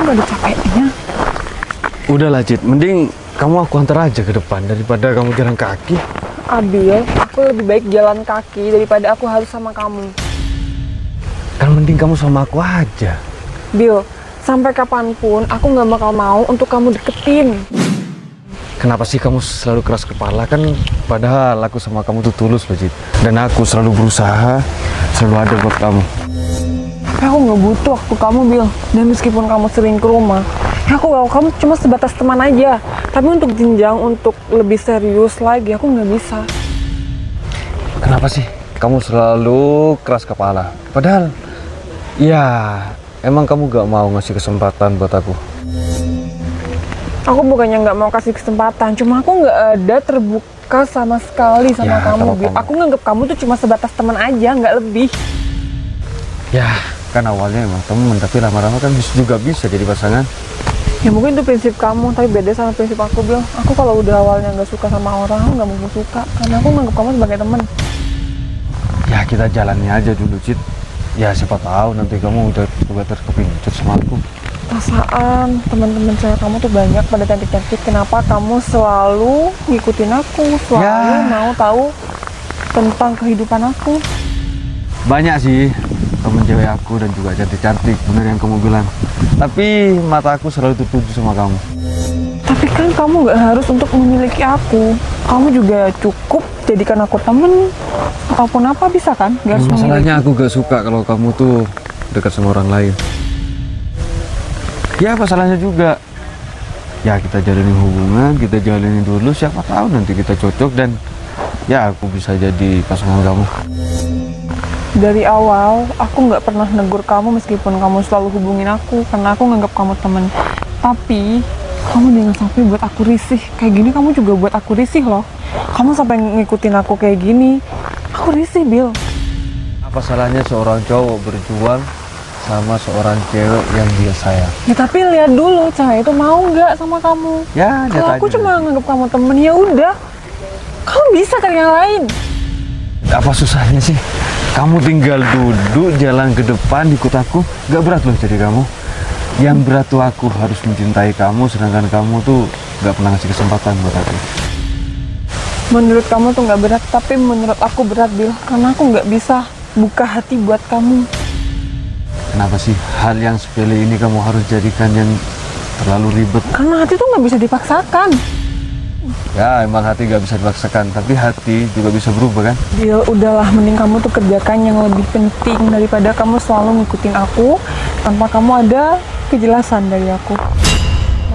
nggak ada capeknya. Udahlah Cid, mending kamu aku antar aja ke depan daripada kamu jalan kaki. Abil, aku lebih baik jalan kaki daripada aku harus sama kamu. Kan mending kamu sama aku aja. Bil, sampai kapanpun aku nggak bakal mau untuk kamu deketin. Kenapa sih kamu selalu keras kepala? Kan padahal aku sama kamu tuh tulus loh Cid. Dan aku selalu berusaha, selalu ada buat kamu. Tapi aku nggak butuh waktu kamu, Bil. Dan meskipun kamu sering ke rumah, ya aku tahu kamu cuma sebatas teman aja. Tapi untuk jenjang, untuk lebih serius lagi, aku nggak bisa. Kenapa sih kamu selalu keras kepala? Padahal, ya emang kamu gak mau ngasih kesempatan buat aku. Aku bukannya nggak mau kasih kesempatan, cuma aku nggak ada terbuka sama sekali sama Ya, kamu, sama Bil. kamu. Aku nganggap kamu tuh cuma sebatas teman aja, nggak lebih. Ya, kan awalnya emang temen, tapi lama-lama kan juga bisa jadi pasangan. Ya mungkin itu prinsip kamu, tapi beda sama prinsip aku, Bil. Aku kalau udah awalnya nggak suka sama orang, aku nggak mau suka. Karena aku nganggap kamu sebagai teman. Ya kita jalani aja dulu Cid. Ya siapa tahu nanti kamu udah coba terkepincut sama aku. Perasaan teman-teman cewek kamu tuh banyak pada cantik-cantik. Kenapa kamu selalu ngikutin aku, selalu mau tahu tentang kehidupan aku? Banyak sih temen cewek aku dan juga cantik-cantik, bener yang kamu bilang. Tapi mata aku selalu tertuju sama kamu. Tapi kan kamu nggak harus untuk memiliki aku. Kamu juga cukup jadikan aku temen. Apapun apa bisa kan? Nggak harus Masalahnya aku gak suka kalau kamu tuh dekat sama orang lain. Ya masalahnya juga. Ya kita jalanin hubungan, kita jalanin dulu. Siapa tahu nanti kita cocok dan ya aku bisa jadi pasangan kamu. Dari awal, aku nggak pernah negur kamu meskipun kamu selalu hubungin aku. Karena aku nganggap kamu temen. Tapi, kamu jangan sampai buat aku risih. Kayak gini kamu juga buat aku risih loh. Kamu sampai ngikutin aku kayak gini. Aku risih, Bil. Apa salahnya seorang cowok berjuang sama seorang cewek yang dia sayang? Ya tapi lihat dulu, cewek itu mau nggak sama kamu. Ya, lihat Kalau aku aja. cuma nganggap kamu temen, ya udah. Kamu bisa cari yang lain. Apa susahnya sih? Kamu tinggal duduk jalan ke depan ikut aku. Gak berat loh jadi kamu. Yang berat tuh aku harus mencintai kamu, sedangkan kamu tuh gak pernah ngasih kesempatan buat aku. Menurut kamu tuh nggak berat, tapi menurut aku berat, Bil. Karena aku nggak bisa buka hati buat kamu. Kenapa sih hal yang sepele ini kamu harus jadikan yang terlalu ribet? Karena hati tuh nggak bisa dipaksakan. Ya emang hati gak bisa dipaksakan, tapi hati juga bisa berubah kan? Bil, udahlah, mending kamu tuh kerjakan yang lebih penting daripada kamu selalu ngikutin aku tanpa kamu ada kejelasan dari aku.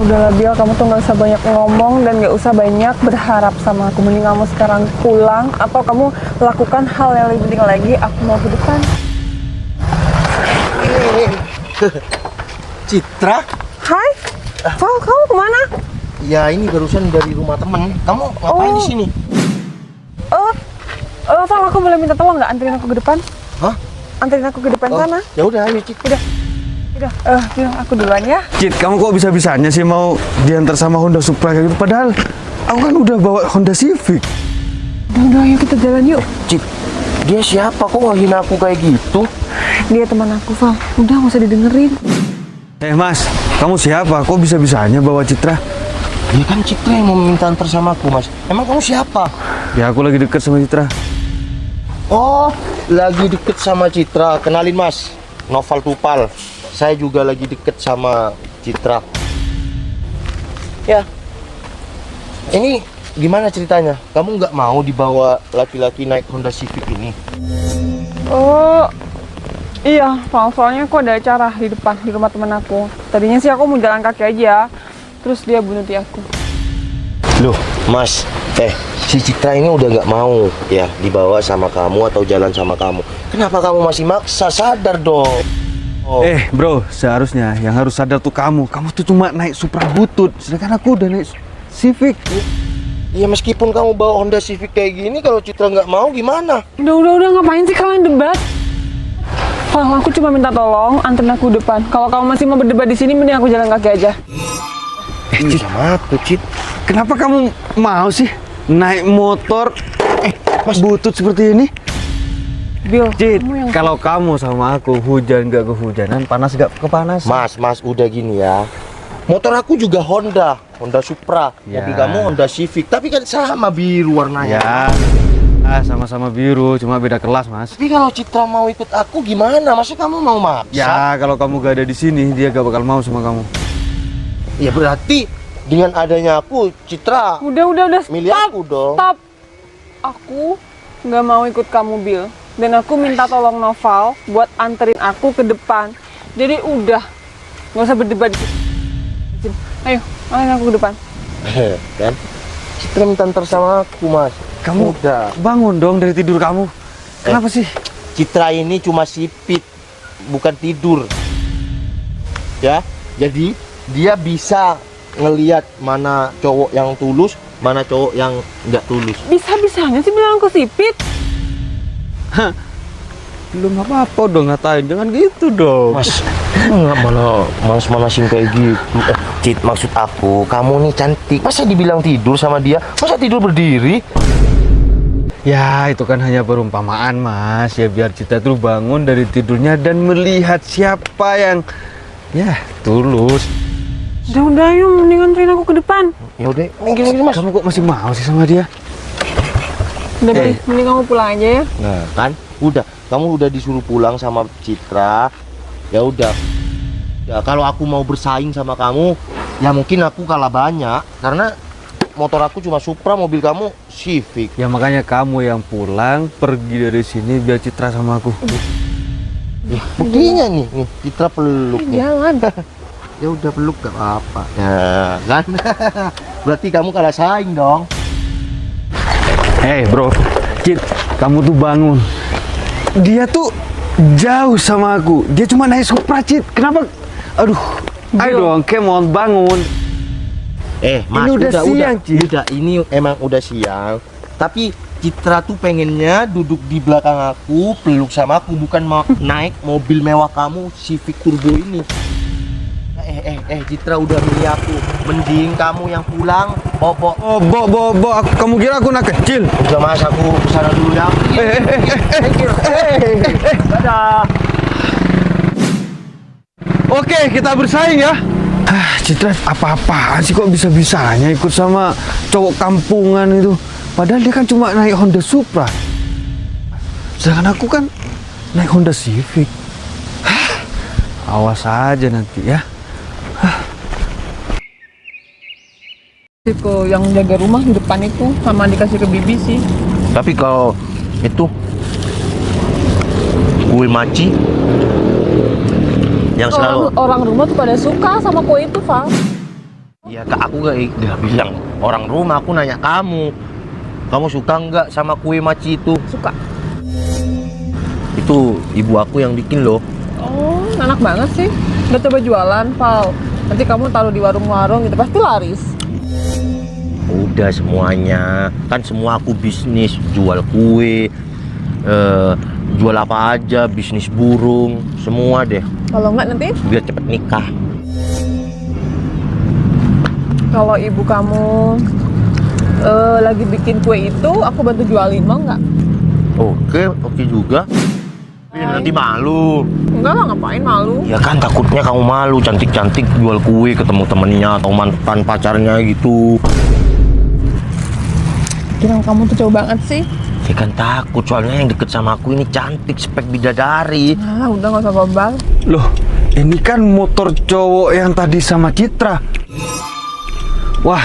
Udahlah, Bil, kamu tuh nggak usah banyak ngomong dan nggak usah banyak berharap sama aku. Mending kamu sekarang pulang atau kamu lakukan hal yang lebih penting lagi. Aku mau ke depan. Citra? Hai, Val, kamu kemana? Ya ini barusan dari rumah temen. Kamu ngapain di sini? Val, aku boleh minta tolong nggak anterin aku ke depan? Hah? Anterin aku ke depan sana. Ya udah, ayo Cik. Udah, Bil, aku duluan ya. Cid, kamu kok bisa-bisanya sih mau diantar sama Honda Supra kayak gitu? Padahal aku kan udah bawa Honda Civic. Udah, ayo kita jalan yuk. Cik, dia siapa? Kok ngehina aku kayak gitu? Dia teman aku, Val. Udah, nggak usah didengerin. Mas, kamu siapa? Kok bisa-bisanya bawa Citra? Ya kan Citra yang mau minta antar sama aku, Mas. Emang kamu siapa? Ya aku lagi deket sama Citra. Oh, lagi deket sama Citra. Kenalin, Mas. Noval Tupal. Saya juga lagi deket sama Citra. Ya. Ini gimana ceritanya? Kamu nggak mau dibawa laki-laki naik Honda Civic ini? Oh, iya, Val. Soalnya aku ada acara di depan, di rumah temen aku. Tadinya sih aku mau jalan kaki aja. Terus dia bunuh aku. Loh, Mas, si Citra ini udah nggak mau ya dibawa sama kamu atau jalan sama kamu. Kenapa kamu masih maksa? Sadar dong. Oh. Bro, seharusnya yang harus sadar tuh kamu. Kamu tuh cuma naik Supra butut, sedangkan aku udah naik Civic. Ya meskipun kamu bawa Honda Civic kayak gini, kalau Citra nggak mau gimana? Udah, ngapain sih kalian debat? Val, aku cuma minta tolong anterin aku depan. Kalau kamu masih mau berdebat di sini, mending aku jalan kaki aja. Sama aku, Cit. Kenapa kamu mau sih naik motor Mas, butut seperti ini? Bill, Cit, kamu yang kalau kamu sama aku hujan gak kehujanan, panas gak kepanasan. Mas, udah gini ya. Motor aku juga Honda Supra. Ya. Mobil kamu Honda Civic, tapi kan sama biru warnanya. Ya, sama-sama biru, cuma beda kelas, Mas. Tapi kalau Citra mau ikut aku gimana? Masa kamu mau maksa? Ya, kalau kamu gak ada di sini, dia gak bakal mau sama kamu. Ya berarti dengan adanya aku, Citra udah milih stop, aku dong. stop. Aku nggak mau ikut kamu, Bill. Dan aku minta tolong Noval buat anterin aku ke depan. Jadi udah, nggak usah berdebat. Ayo, aku ke depan. Kan? Citra minta antar sama aku, Mas. Kamu udah bangun dong dari tidur kamu. Kenapa sih? Citra ini cuma sipit, bukan tidur. Ya, jadi dia bisa ngelihat mana cowok yang tulus, mana cowok yang nggak tulus. Bisa-bisanya sih bilang aku sipit. Belum apa-apa dong ngatain, jangan gitu dong. Mas, nggak malah manas-manasin kayak gitu. Cit, maksud aku, kamu nih cantik. Masa dibilang tidur sama dia? Masa tidur berdiri? Ya, itu kan hanya perumpamaan, Mas. Ya biar Cita tuh bangun dari tidurnya dan melihat siapa yang ya tulus. Udah, yuk, mendingan anterin aku ke depan. Ya udah, minggir Mas. Kamu kok masih mau sih sama dia? Udah, Bill, mending kamu pulang aja ya. Nah, kan udah, kamu udah disuruh pulang sama Citra. Ya udah. Ya kalau aku mau bersaing sama kamu, ya mungkin aku kalah banyak karena motor aku cuma Supra, mobil kamu Civic. Ya makanya kamu yang pulang, pergi dari sini biar Citra sama aku. Buktinya nih, Citra peluk nih. Jangan. Ya udah peluk gak apa-apa. Ya kan? Berarti kamu kalah saing dong. Hei bro, Cit, kamu tuh bangun. Dia tuh jauh sama aku. Dia cuma naik Supra, Cit. Kenapa? Aduh, ayo dong, Kemon bangun. Mas, ini udah siang, Cit. Udah, ini emang udah siang. Tapi Citra tuh pengennya duduk di belakang aku, peluk sama aku, bukan mau naik mobil mewah kamu Civic Turbo ini. Citra udah milih aku. Mending kamu yang pulang, bobo. Kamu kira aku anak kecil? Udah Mas, aku kesana dulu ya. Dadah. Oke, kita bersaing ya. Citra apa-apaan sih kok bisa-bisanya ikut sama cowok kampungan itu? Padahal dia kan cuma naik Honda Supra. Sedangkan aku kan naik Honda Civic. Awas aja nanti ya. Itu yang jaga rumah di depan itu sama dikasih ke Bibi sih. Tapi kalau itu kue maci yang selalu Orang rumah tuh pada suka sama kue itu, Val. ya kak, aku gak bilang orang rumah, aku nanya kamu suka nggak sama kue maci itu? Suka. Itu ibu aku yang bikin loh. Oh, enak banget sih. Udah coba jualan, Val. Nanti kamu taruh di warung-warung gitu, pasti laris. Udah semuanya, kan semua aku bisnis, jual kue, jual apa aja, bisnis burung, semua deh. Kalau enggak nanti Biar cepet nikah. kalau ibu kamu lagi bikin kue itu, aku bantu jualin, mau nggak? Oke juga. Tapi nanti malu. Enggak lah, ngapain malu? Ya kan takutnya kamu malu, cantik-cantik jual kue ketemu temennya atau mantan pacarnya gitu. Kira kamu tuh jauh banget sih. Ya kan takut, soalnya yang deket sama aku ini cantik, spek bidadari. Nah, udah nggak usah bebal. Loh, ini kan motor cowok yang tadi sama Citra. Wah,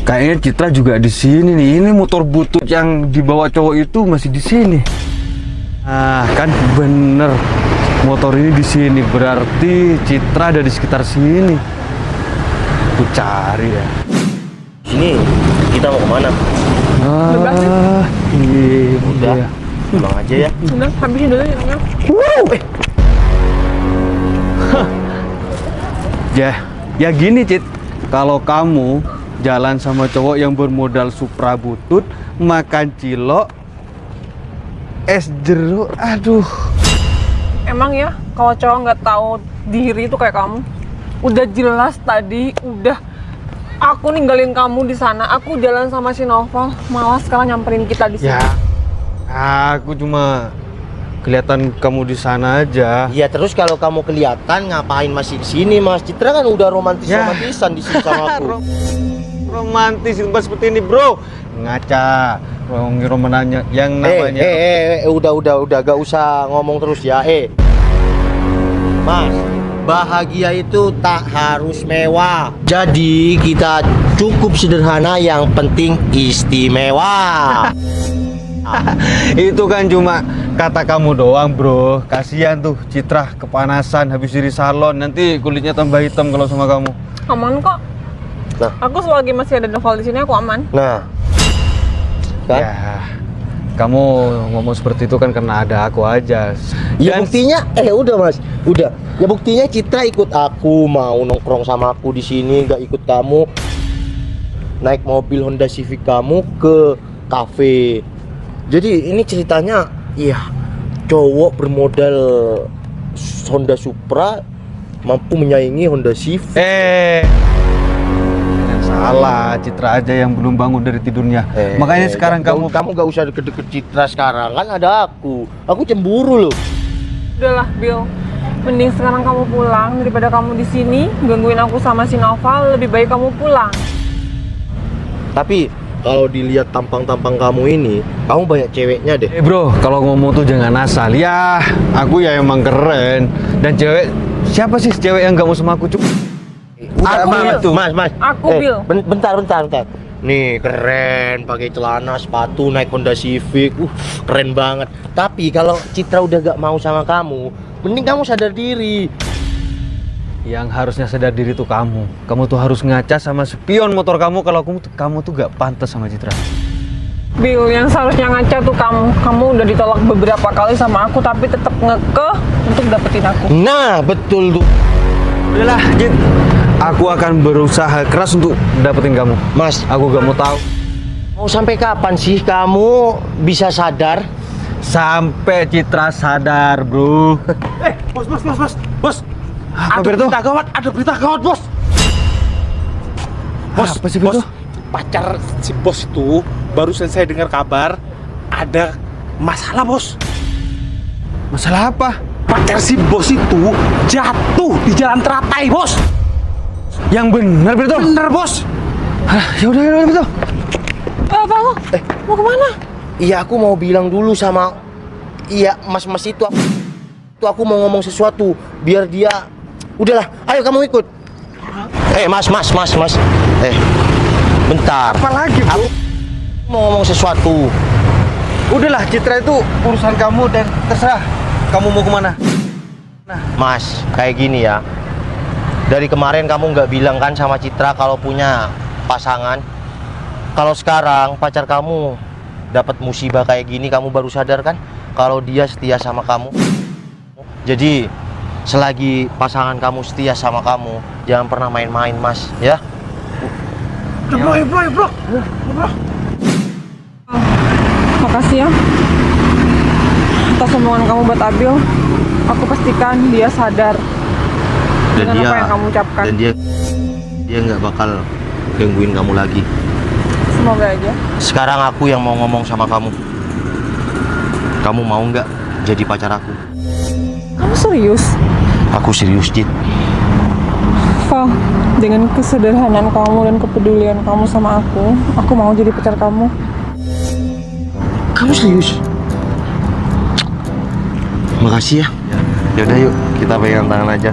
kayaknya Citra juga di sini nih. Ini motor butut yang dibawa cowok itu masih di sini. Nah, kan bener. Motor ini di sini, berarti Citra ada di sekitar sini. Aku cari ya. Sini, kita mau kemana? Bebas sih. Iya, Udah, iya. pulang aja ya. Udah, habisin dulu ya. Ya gini, Cit. Kalau kamu jalan sama cowok yang bermodal Supra butut, makan cilok, es jeruk, aduh. Emang ya, kalau cowok nggak tahu diri itu kayak kamu. Udah jelas tadi, udah aku ninggalin kamu di sana. Aku jalan sama si Novel, malah sekarang nyamperin kita di sini. Ya, Aku cuma kelihatan kamu di sana aja. Iya, terus kalau kamu kelihatan ngapain masih di sini, Mas? Citra kan udah romantisan di sini sama aku. Romantis di tempat seperti ini, bro. Ngaca. Romananya yang namanya. Udah gak usah ngomong terus ya. Mas, bahagia itu tak harus mewah. Jadi kita cukup sederhana, yang penting istimewa. Itu kan cuma kata kamu doang, bro. Kasihan tuh Citra kepanasan habis dari salon, nanti kulitnya tambah hitam kalau sama kamu. Aman kok. Nah. Aku selagi masih ada Noval di sini aku aman. Nah, kan? Ya, kamu ngomong seperti itu kan karena ada aku aja. Ya Dan- buktinya, udah Mas, udah. Ya buktinya Citra ikut aku, mau nongkrong sama aku di sini, gak ikut kamu naik mobil Honda Civic kamu ke kafe. Jadi ini ceritanya, iya, cowok bermodal Honda Supra mampu menyaingi Honda Civic. Yang salah, Citra aja yang belum bangun dari tidurnya. Makanya sekarang kamu gak usah deket-deket Citra sekarang, kan ada aku. Aku cemburu loh. Udahlah, Bill. Mending sekarang kamu pulang daripada kamu di sini gangguin aku sama si Noval. Lebih baik kamu pulang. Tapi kalau dilihat tampang-tampang kamu ini, kamu banyak ceweknya deh. bro, kalau ngomong tuh jangan asal. Ya, aku ya emang keren. Dan cewek, siapa sih cewek yang gak mau sama aku? Aku Bill. Mas. Aku, Bill. Bentar. Nih keren, pakai celana, sepatu, naik Honda Civic, keren banget. Tapi kalau Citra udah gak mau sama kamu, mending kamu sadar diri. Yang harusnya sadar diri tuh kamu. Kamu tuh harus ngaca sama spion motor kamu kalau kamu tuh gak pantas sama Citra. Bill, yang seharusnya ngaca tuh kamu. Kamu udah ditolak beberapa kali sama aku tapi tetap ngekeh untuk dapetin aku. Nah, betul tuh. Udahlah, Cit. Aku akan berusaha keras untuk dapetin kamu. Mas, Aku gak mau tahu mau sampai kapan sih kamu bisa sadar? sampai Citra sadar, bro. Bos. Apa Ada Berto? berita gawat, bos. Apa sih, Berto? Pacar si bos itu barusan saya dengar kabar ada masalah, bos. Masalah apa? Pacar si bos itu jatuh di jalan teratai, bos. Yang benar, Berto. Bener, bos. Ya udah, Berto. Apa lo? Mau kemana? Iya, aku mau bilang dulu sama mas itu. Aku mau ngomong sesuatu biar dia. Udahlah, ayo kamu ikut. Mas. Bentar. Apa lagi, bro? Aku mau ngomong sesuatu. Udahlah, Citra itu urusan kamu dan terserah kamu mau kemana. Mas, kayak gini ya. Dari kemarin kamu nggak bilang kan sama Citra kalau punya pasangan. Kalau sekarang pacar kamu dapat musibah kayak gini, kamu baru sadar kan kalau dia setia sama kamu. Jadi selagi pasangan kamu setia sama kamu, jangan pernah main-main, Mas, ya. Bro. Makasih ya atas omongan kamu buat Abil. Aku pastikan dia sadar dengan apa yang kamu ucapkan. Dan dia nggak bakal gangguin kamu lagi. Semoga aja. Sekarang aku yang mau ngomong sama kamu. Kamu mau nggak jadi pacar aku? Kamu serius? Aku serius, Cit. Val, dengan kesederhanaan kamu dan kepedulian kamu sama aku mau jadi pacar kamu. Kamu serius? Makasih ya. Yaudah yuk, kita pegang tangan aja.